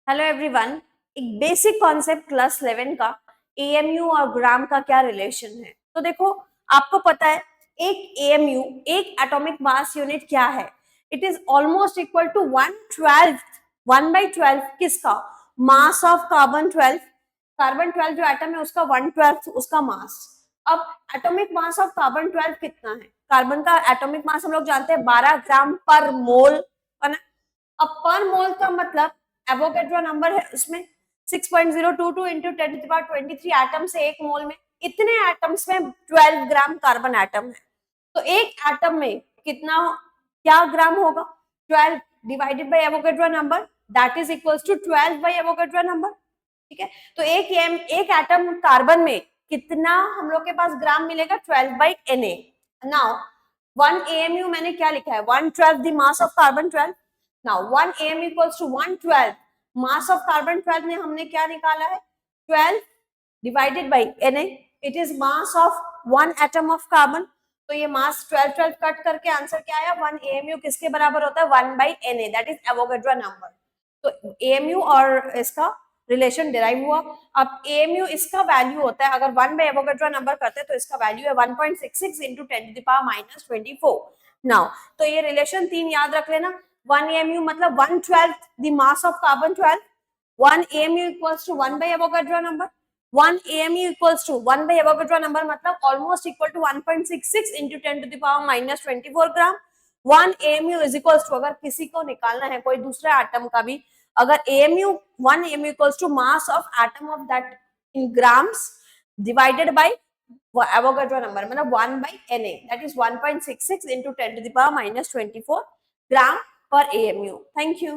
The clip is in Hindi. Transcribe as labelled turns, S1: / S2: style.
S1: Hello everyone. एक बेसिक कॉन्सेप्ट क्लास 11 का एएमयू और ग्राम का क्या रिलेशन है। तो देखो, आपको पता है एक एएमयू एक एटॉमिक मास यूनिट क्या है। It is almost equal to 1/12 किसका मास ऑफ कार्बन 12 जो एटम है उसका 1/12 उसका मास। अब एटॉमिक मास ऑफ कार्बन 12 कितना है? कार्बन का एटॉमिक मास हम लोग जानते हैं 12 ग्राम पर मोल है ना। अब पर मोल का मतलब एवोगैड्रो नंबर है उसमें 6.022 इंटू 10⁻23 एटम से एक मोल में इतने एटम्स में 12 ग्राम कार्बन एटम है। तो एक एटम में कितना क्या ग्राम होगा? 12 divided by Avogadro number that is equals to 12 by Avogadro number. ठीक है, तो एक एटम कार्बन में कितना हम लोग के पास ग्राम मिलेगा? 12 बाई Na। नाउ 1 AMU मैंने क्या लिखा है? 1/12 the mass of carbon 12। Now 1 AM equals to 1/12 mass of carbon 12 ने हमने क्या निकाला है? 12 divided by Na। It is mass of one atom of carbon। तो ये मास 12 कट करके आंसर क्या आया? 1 AMU किसके बराबर होता है? 1/Na, that is Avogadro number. तो AMU और इसका रिलेशन डिराइव हुआ। अब AMU इसका वैल्यू होता है, अगर 1 बाय एवोगैड्रो नंबर करते हैं तो इसका वैल्यू है 1.66 इंटू 10⁻⁻24। नाउ तो ये रिलेशन 3 याद रख लेना। 1 AMU मतलब 1/12 the mass of carbon 12। 1 AMU equals to 1 by Avogadro number। 1 AMU equals to 1 by Avogadro number मतलब almost equal to 1.66 into 10⁻⁻24 gram. 1 AMU is equals to, अगर किसी को निकालना है कोई दूसरा एटम का भी, अगर AMU 1 AMU equals to mass of atom of that in grams divided by Avogadro number मतलब 1 by Na, that is 1.66 into 10⁻⁻24 gram per AMU। Thank you.